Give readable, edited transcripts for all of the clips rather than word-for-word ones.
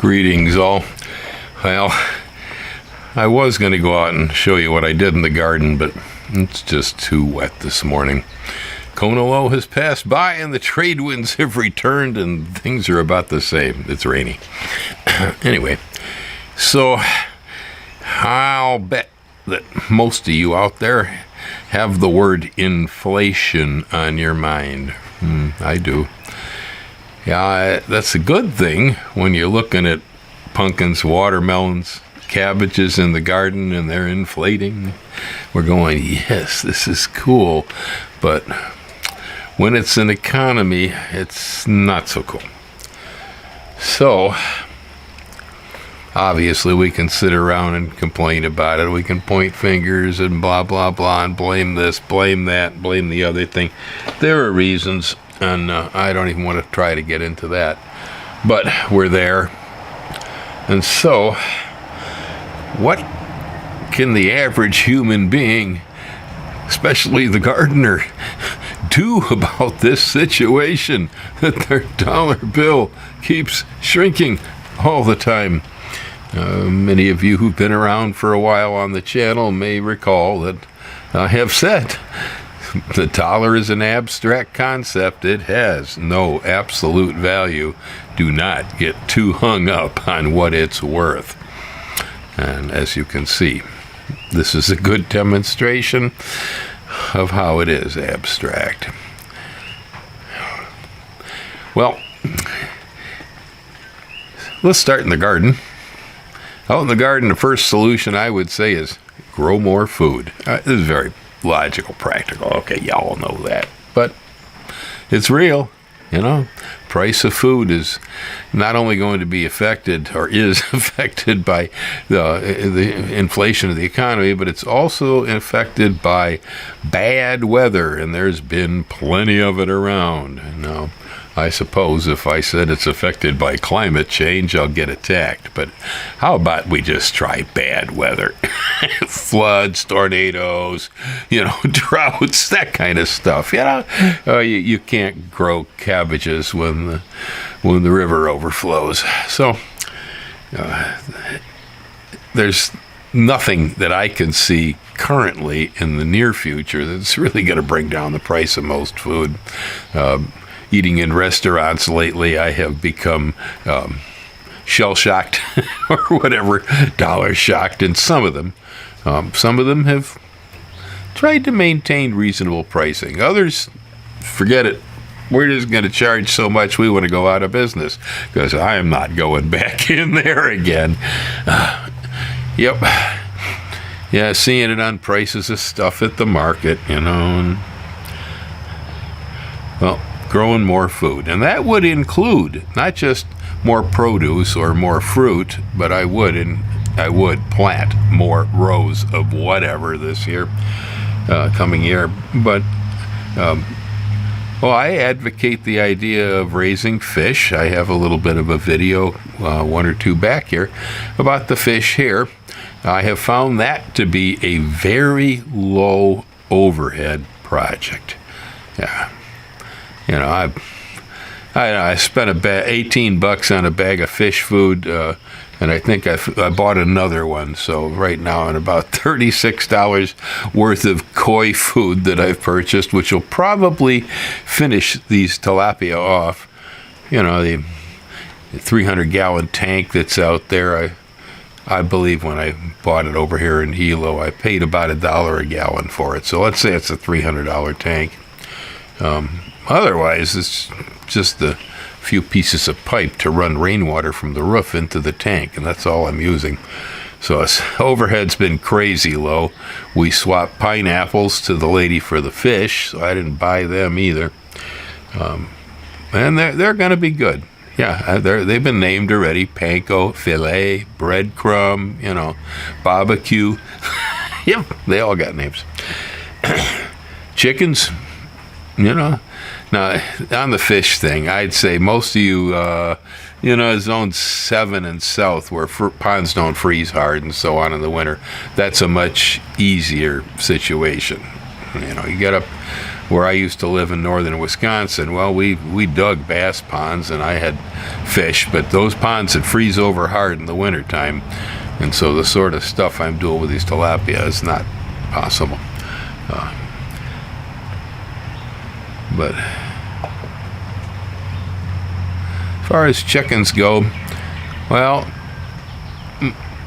Greetings all. Well, I was going to go out and show you what I did in the garden, but it's just too wet this morning. Kona low has passed by and the trade winds have returned and things are about the same. It's rainy. Anyway, so I'll bet that most of you out there have the word inflation on your mind. I do. Yeah, that's a good thing when you're looking at pumpkins, watermelons, cabbages in the garden and they're inflating. We're going, yes, this is cool. But when it's an economy, it's not so cool. So, obviously, we can sit around and complain about it. We can point fingers and blah, blah, blah, and blame this, blame that, blame the other thing. There are reasons, and I don't even want to try to get into that. But we're there. And so, what can the average human being, especially the gardener, do about this situation that their dollar bill keeps shrinking all the time? Many of you who've been around for a while on the channel may recall that I have said the dollar is an abstract concept. It has no absolute value. Do not get too hung up on what it's worth. And as you can see, this is a good demonstration of how it is abstract. Well, let's start in the garden. Out in the garden, the first solution I would say is grow more food. This is very logical, practical. Okay, y'all know that. But it's real, you know. Price of food is not only going to be affected, or is affected by the inflation of the economy, but it's also affected by bad weather, and there's been plenty of it around. Now, I suppose if I said it's affected by climate change, I'll get attacked. But how about we just try bad weather? Floods, tornadoes, droughts, that kind of stuff. You can't grow cabbages when the river overflows. So there's nothing that I can see currently in the near future that's really going to bring down the price of most food. Eating in restaurants lately, I have become shell-shocked or whatever, dollar-shocked, and some of them have tried to maintain reasonable pricing. Others, forget it. We're just going to charge so much we want to go out of business, because I am not going back in there again. Yep. Yeah, seeing it on prices of stuff at the market, and, well, growing more food. And that would include not just more produce or more fruit, but I would plant more rows of whatever this year, coming year. But, I advocate the idea of raising fish. I have a little bit of a video, one or two back here, about the fish here. I have found that to be a very low overhead project. Yeah. I spent $18 on a bag of fish food, and I think I bought another one. So right now I'm about $36 worth of koi food that I've purchased, which will probably finish these tilapia off. The 300-gallon tank that's out there. I believe when I bought it over here in Hilo, I paid about $1 a gallon for it. So let's say it's a $300 tank. Otherwise, it's just a few pieces of pipe to run rainwater from the roof into the tank, and that's all I'm using. So overhead's been crazy low. We swapped pineapples to the lady for the fish, so I didn't buy them either. And they're going to be good. Yeah, they've been named already. Panko, filet, breadcrumb, barbecue. Yep, they all got names. Chickens, Now, on the fish thing, I'd say most of you, zone 7 and south, where ponds don't freeze hard and so on in the winter, that's a much easier situation. You get up where I used to live in northern Wisconsin, well, we dug bass ponds and I had fish, but those ponds would freeze over hard in the wintertime. And so the sort of stuff I'm doing with these tilapia is not possible. But as far as chickens go, well,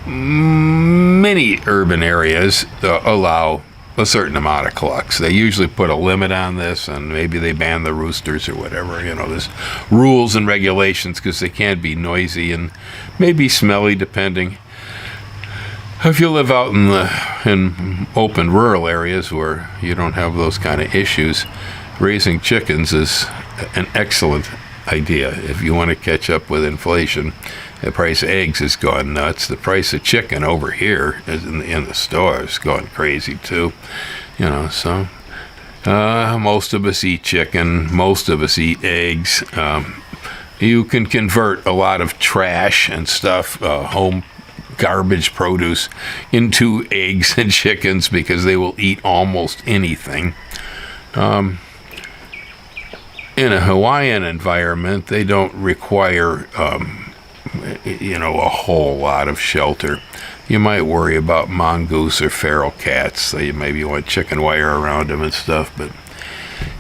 many urban areas allow a certain amount of clucks. They usually put a limit on this, and maybe they ban the roosters or whatever. There's rules and regulations because they can be noisy and maybe smelly, depending. If you live out in open rural areas where you don't have those kind of issues, raising chickens is an excellent idea. If you want to catch up with inflation, the price of eggs has gone nuts. The price of chicken over here is in the store is going crazy too. So most of us eat chicken. Most of us eat eggs. You can convert a lot of trash and stuff, home garbage produce, into eggs and chickens because they will eat almost anything. In a Hawaiian environment, they don't require, a whole lot of shelter. You might worry about mongoose or feral cats, so you maybe want chicken wire around them and stuff, but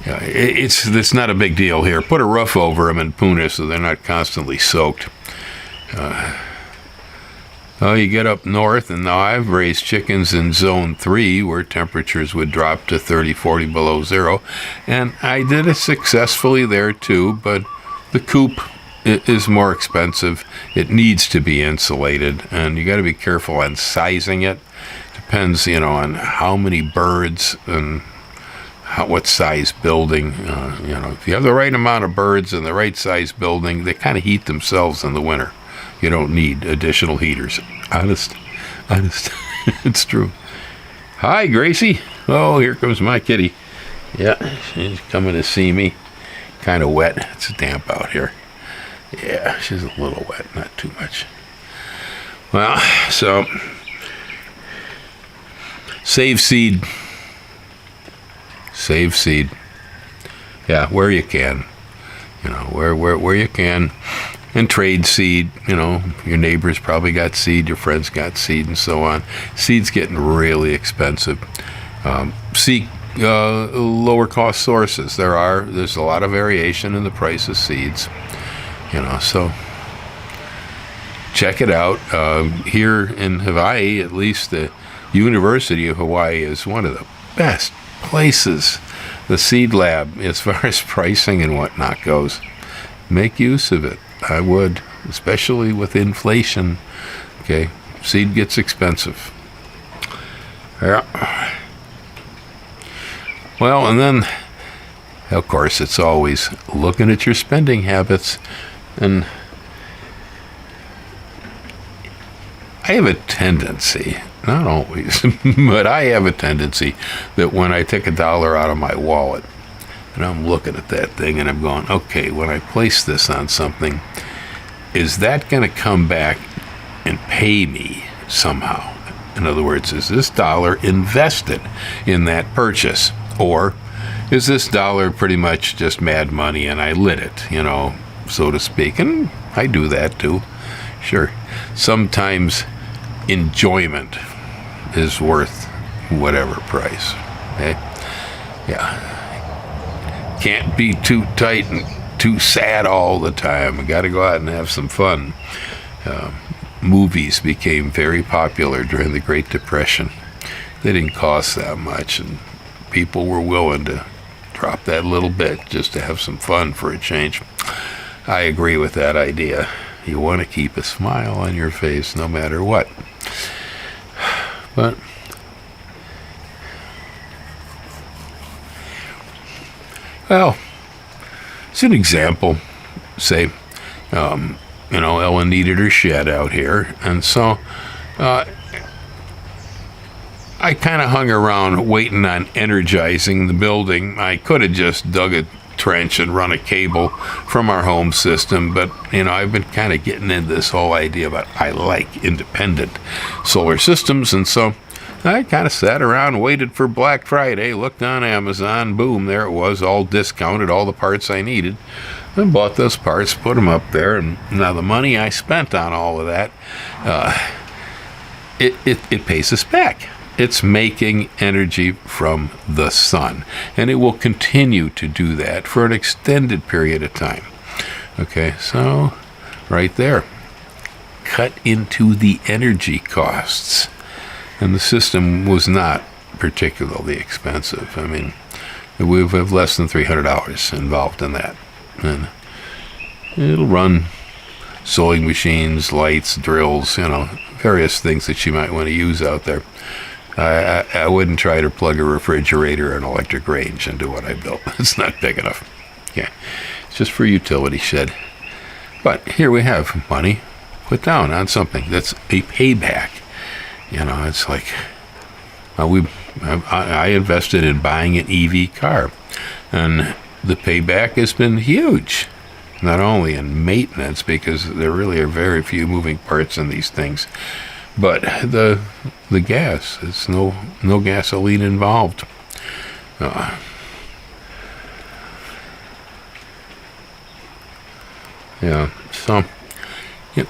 it's not a big deal here. Put a roof over them in Puna so they're not constantly soaked. You get up north, and now I've raised chickens in zone 3 where temperatures would drop to 30, 40 below zero, and I did it successfully there too, but the coop is more expensive. It needs to be insulated, and you got to be careful on sizing it. Depends, on how many birds and what size building. If you have the right amount of birds and the right size building, they kind of heat themselves in the winter. You don't need additional heaters. Honest. It's true. Hi, Gracie. Oh, here comes my kitty. Yeah, she's coming to see me. Kind of wet. It's damp out here. Yeah, she's a little wet, not too much. Well, so save seed. Save seed. Yeah, where you can. Where you can. And trade seed. Your neighbors probably got seed, your friends got seed, and so on. Seed's getting really expensive. Seek lower cost sources. There's a lot of variation in the price of seeds. So check it out. Here in Hawaii, at least the University of Hawaii is one of the best places. The seed lab, as far as pricing and whatnot goes, make use of it. I would, especially with inflation. Okay, seed gets expensive. Yeah. Well, and then, of course, it's always looking at your spending habits. And I have a tendency, not always, but I have a tendency that when I take $1 out of my wallet, and I'm looking at that thing and I'm going, okay, when I place this on something, is that going to come back and pay me somehow? In other words, is this dollar invested in that purchase? Or is this dollar pretty much just mad money and I lit it, so to speak? And I do that too. Sure. Sometimes enjoyment is worth whatever price. Okay? Yeah. Can't be too tight and too sad all the time. Got to go out and have some fun. Movies became very popular during the Great Depression. They didn't cost that much, and people were willing to drop that little bit just to have some fun for a change. I agree with that idea. You want to keep a smile on your face no matter what. But well, it's an example. Say, Ellen needed her shed out here, and so I kind of hung around waiting on energizing the building. I could have just dug a trench and run a cable from our home system, but I've been kind of getting into this whole idea about I like independent solar systems, and so I kind of sat around, waited for Black Friday, looked on Amazon, boom, there it was, all discounted, all the parts I needed. I bought those parts, put them up there, and now the money I spent on all of that, it pays us back. It's making energy from the sun, and it will continue to do that for an extended period of time. Okay, so right there, cut into the energy costs. And the system was not particularly expensive. I mean, we have less than $300 involved in that. And it'll run sewing machines, lights, drills, various things that you might want to use out there. I wouldn't try to plug a refrigerator or an electric range into what I built. It's not big enough. Yeah, it's just for utility shed. But here we have money put down on something that's a payback. It's like I invested in buying an EV car, and the payback has been huge. Not only in maintenance, because there really are very few moving parts in these things, but the gas. It's no gasoline involved. So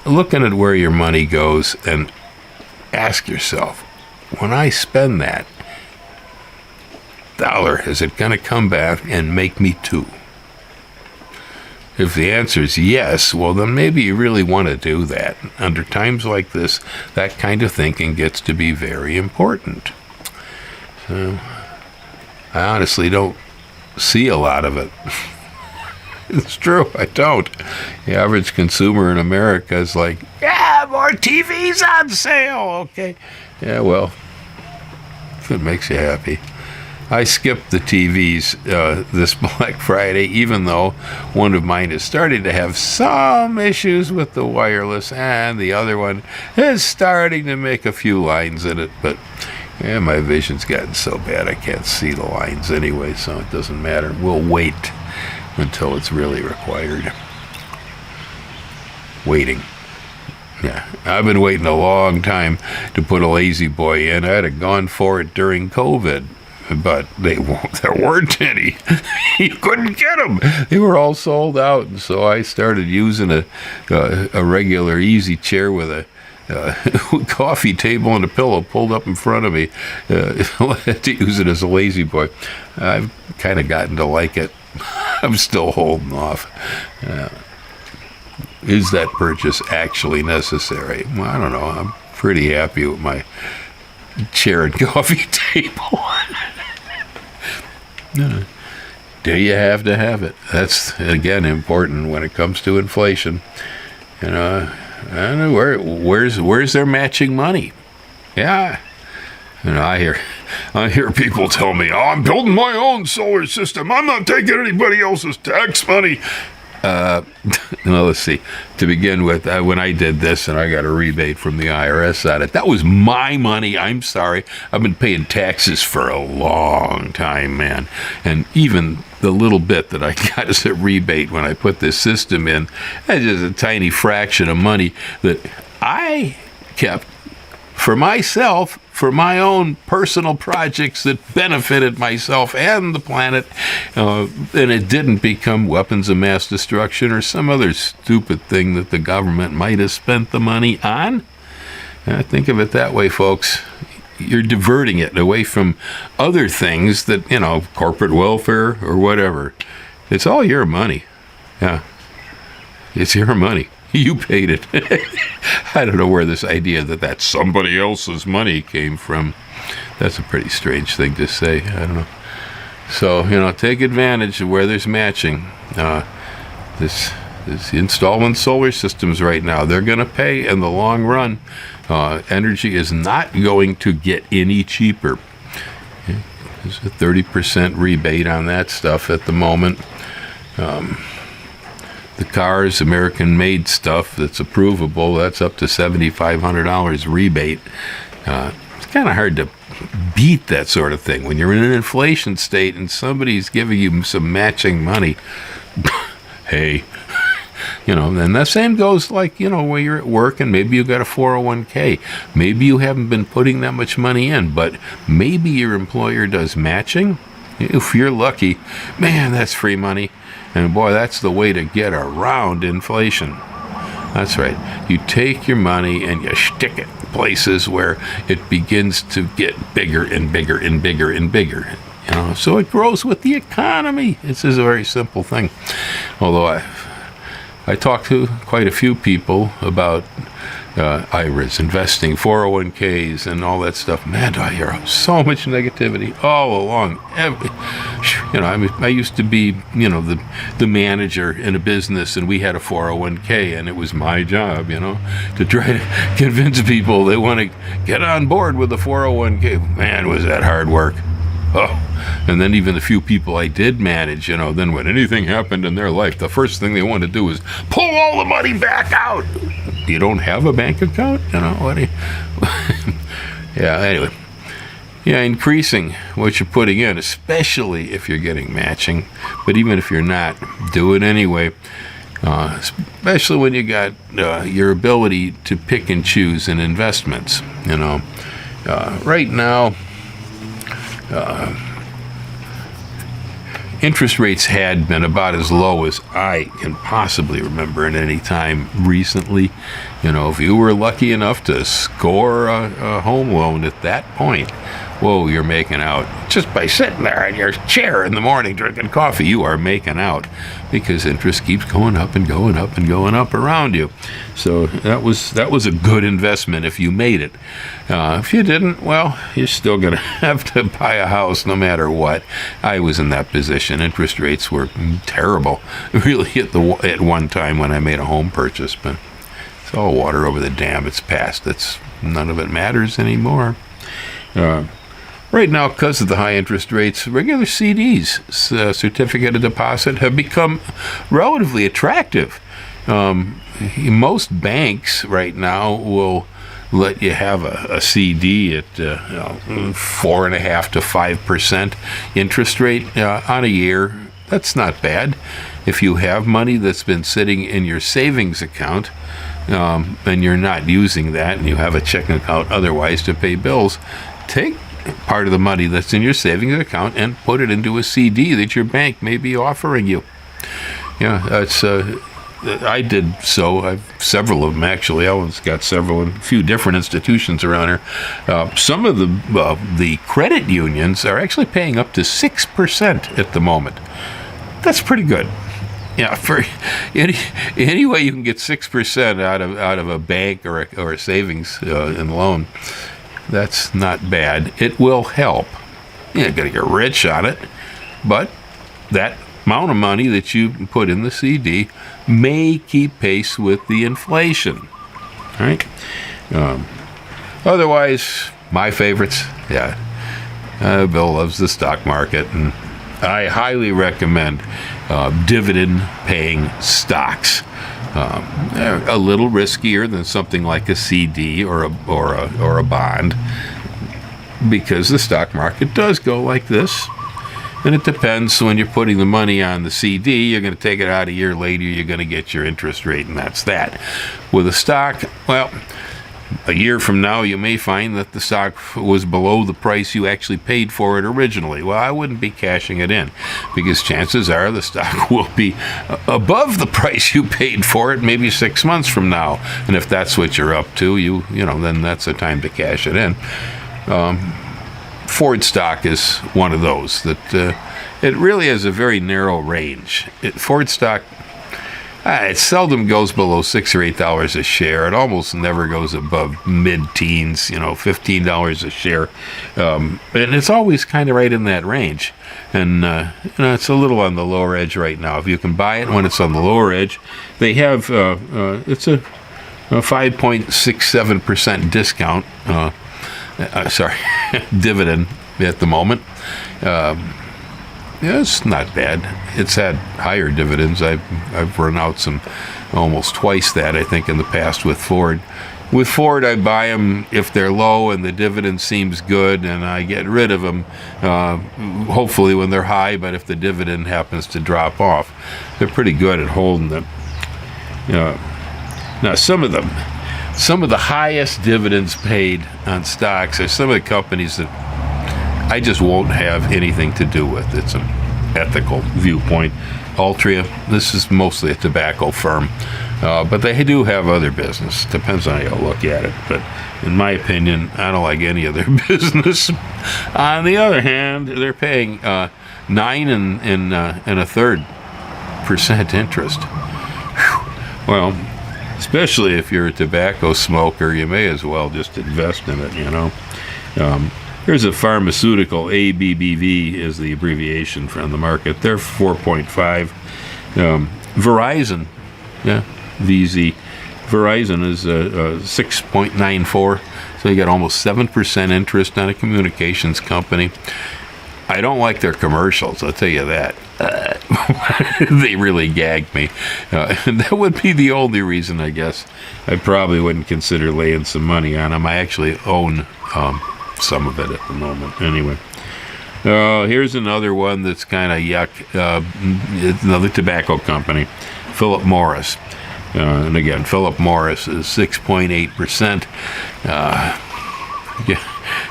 looking at where your money goes, and ask yourself, when I spend that dollar, is it going to come back and make me two? If the answer is yes, well, then maybe you really want to do that. Under times like this, that kind of thinking gets to be very important. So, I honestly don't see a lot of it. It's true, I don't. The average consumer in America is like, yeah, more TVs on sale, okay. Yeah, well, if it makes you happy. I skipped the TVs this Black Friday, even though one of mine is starting to have some issues with the wireless, and the other one is starting to make a few lines in it, but yeah, my vision's gotten so bad I can't see the lines anyway, so it doesn't matter. We'll wait until it's really required. Waiting. Yeah, I've been waiting a long time to put a lazy boy in. I'd have gone for it during COVID, but there weren't any. You couldn't get them. They were all sold out, and so I started using a regular easy chair with a coffee table and a pillow pulled up in front of me to use it as a lazy boy. I've kind of gotten to like it. I'm still holding off. Is that purchase actually necessary? Well, I don't know. I'm pretty happy with my chair and coffee table. Do you have to have it? That's, again, important when it comes to inflation. I don't know where's their matching money? Yeah. I hear people tell me, "Oh, I'm building my own solar system. I'm not taking anybody else's tax money." Let's see. To begin with, when I did this and I got a rebate from the IRS on it, that was my money. I'm sorry. I've been paying taxes for a long time, man. And even the little bit that I got as a rebate when I put this system in, that's just a tiny fraction of money that I kept for myself, for my own personal projects that benefited myself and the planet, and it didn't become weapons of mass destruction or some other stupid thing that the government might have spent the money on. Think of it that way, folks. You're diverting it away from other things that, corporate welfare or whatever. It's all your money. Yeah, it's your money. You paid it. I don't know where this idea that that's somebody else's money came from. That's a pretty strange thing to say. I don't know. So, take advantage of where there's matching. This installing solar systems right now, they're going to pay in the long run. Energy is not going to get any cheaper. Okay. There's a 30% rebate on that stuff at the moment. The cars, American-made stuff that's approvable, that's up to $7,500 rebate. It's kind of hard to beat that sort of thing. When you're in an inflation state and somebody's giving you some matching money, hey, And the same goes like, where you're at work and maybe you got a 401k. Maybe you haven't been putting that much money in, but maybe your employer does matching. If you're lucky, man, that's free money. And boy, that's the way to get around inflation. That's right. You take your money and you stick it places where it begins to get bigger and bigger and bigger and bigger. So it grows with the economy. It's just a very simple thing. Although I talked to quite a few people about IRAs, investing, 401ks, and all that stuff. Man, do I hear so much negativity all along. I used to be, the manager in a business, and we had a 401k, and it was my job, to try to convince people they want to get on board with the 401k. Man, was that hard work. Oh, and then even the few people I did manage, then when anything happened in their life, the first thing they want to do is pull all the money back out. You don't have a bank account? What do you... Yeah, anyway. Yeah, increasing what you're putting in, especially if you're getting matching. But even if you're not, do it anyway. Especially when you got your ability to pick and choose in investments. Right now, interest rates had been about as low as I can possibly remember at any time recently. If you were lucky enough to score a home loan at that point, whoa, you're making out. Just by sitting there in your chair in the morning drinking coffee, you are making out, because interest keeps going up and going up and going up around you. So that was a good investment if you made it. If you didn't, well, you're still going to have to buy a house no matter what. I was in that position. Interest rates were terrible, really, at one time when I made a home purchase. But it's all water over the dam. It's past. None of it matters anymore. Right now, because of the high interest rates, regular CDs, certificate of deposit, have become relatively attractive. Most banks right now will let you have a CD at 4.5% to 5% interest rate on a year. That's not bad. If you have money that's been sitting in your savings account, and you're not using that, and you have a checking account otherwise to pay bills, take part of the money that's in your savings account and put it into a CD that your bank may be offering you. That's I did so. I've several of them, actually. Ellen's got several in a few different institutions around her. Some of the credit unions are actually paying up to 6% at the moment. That's pretty good. For any way you can get 6% out of a bank or a savings and loan, that's not bad. It will help. You're not going to get rich on it, but that amount of money that you put in the CD may keep pace with the inflation. All right. Otherwise, my favorites. Bill loves the stock market, and I highly recommend dividend-paying stocks. They're a little riskier than something like a CD or a bond, because the stock market does go like this. And it depends. When you're putting the money on the CD, you're going to take it out a year later, you're going to get your interest rate, and that's that. With a stock, well, a year from now, you may find that the stock was below the price you actually paid for it originally. Well, I wouldn't be cashing it in, because chances are the stock will be above the price you paid for it maybe 6 months from now. And if that's what you're up to, then that's the time to cash it in. Ford stock is one of those that it really has a very narrow range. Ford stock, it seldom goes below $6 or $8 a share. It almost never goes above mid-teens, $15 a share. And it's always kind of right in that range. And it's a little on the lower edge right now. If you can buy it when it's on the lower edge, they have it's a 5.67% discount. Dividend at the moment. It's not bad. It's had higher dividends. I've run out some almost twice that, I think, in the past with Ford. With Ford, I buy them if they're low and the dividend seems good, and I get rid of them, hopefully when they're high, but if the dividend happens to drop off. They're pretty good at holding them. Now, some of the highest dividends paid on stocks are some of the companies that I just won't have anything to do with. It's an ethical viewpoint. Altria, this is mostly a tobacco firm, but they do have other business. Depends on how you look at it. But in my opinion, I don't like any of their business. On the other hand, they're paying 9.33% interest. Whew. Well, especially if you're a tobacco smoker, you may as well just invest in it, There's a pharmaceutical, ABBV is the abbreviation from the market. They're 4.5. Verizon, VZ. Verizon is 6.94. So you got almost 7% interest on a communications company. I don't like their commercials, I'll tell you that. They really gagged me. That would be the only reason, I guess. I probably wouldn't consider laying some money on them. I actually own some of it at the moment. Anyway, here's another one that's kind of yuck. It's another tobacco company, Philip Morris. And again, Philip Morris is 6.8%.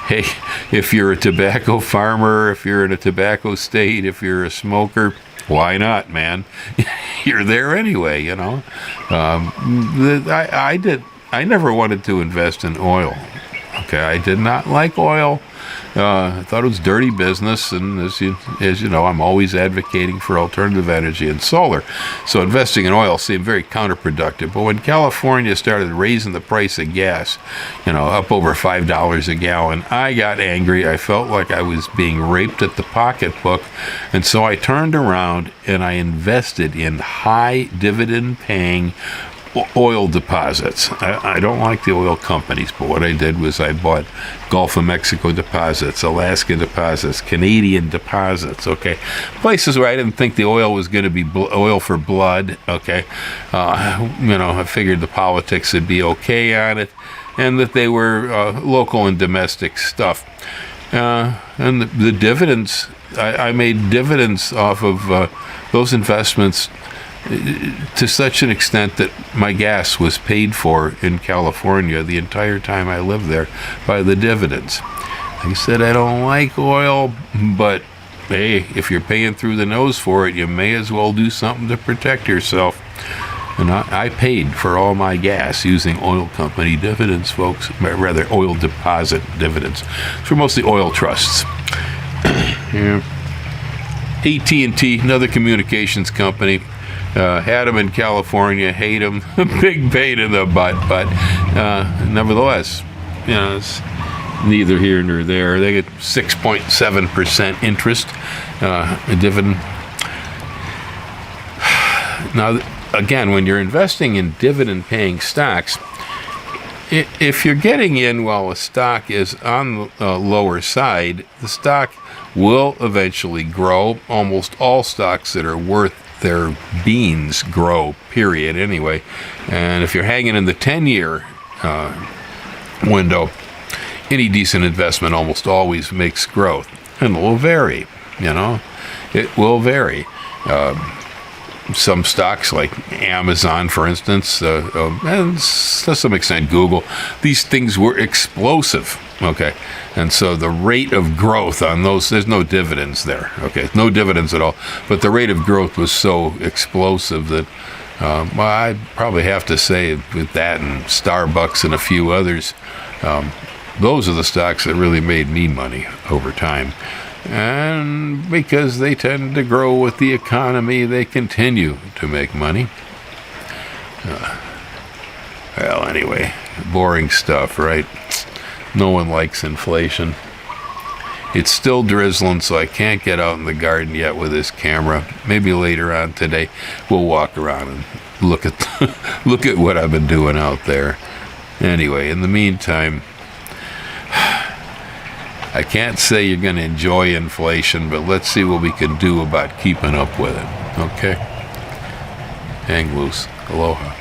Hey, if you're a tobacco farmer, if you're in a tobacco state, if you're a smoker, why not, man? You're there anyway, I never wanted to invest in oil. Okay, I did not like oil. I thought it was dirty business, and as you know, I'm always advocating for alternative energy and solar. So investing in oil seemed very counterproductive. But when California started raising the price of gas, up over $5 a gallon, I got angry. I felt like I was being raped at the pocketbook, and so I turned around and I invested in high dividend-paying oil deposits. I don't like the oil companies, but what I did was I bought Gulf of Mexico deposits, Alaska deposits, Canadian deposits, places where I didn't think the oil was going to be oil for blood, I figured the politics would be okay on it, and that they were local and domestic stuff. And the dividends, I made dividends off of those investments to such an extent that my gas was paid for in California the entire time I lived there by the dividends. Like I said, I don't like oil, but hey, if you're paying through the nose for it, you may as well do something to protect yourself. And I paid for all my gas using oil company dividends, folks, rather oil deposit dividends. For mostly oil trusts. AT&T, another communications company. Had them in California, hate them, big pain in the butt, but nevertheless, it's neither here nor there. They get 6.7% interest, a dividend. Now, again, when you're investing in dividend-paying stocks, if you're getting in while a stock is on the lower side, the stock will eventually grow. Almost all stocks that are worth their beans grow, period, anyway. And if you're hanging in the 10-year window, any decent investment almost always makes growth. And it will vary, It will vary. Some stocks like Amazon, for instance, and to some extent Google, these things were explosive, and so the rate of growth on those, there's no dividends there, no dividends at all, but the rate of growth was so explosive that I probably have to say with that and Starbucks and a few others, those are the stocks that really made me money over time. And because they tend to grow with the economy, they continue to make money. Well, anyway, boring stuff, right? No one likes inflation. It's still drizzling, so I can't get out in the garden yet with this camera. Maybe later on today, we'll walk around and look at what I've been doing out there. Anyway, in the meantime, I can't say you're going to enjoy inflation, but let's see what we can do about keeping up with it, okay? Hang loose. Aloha.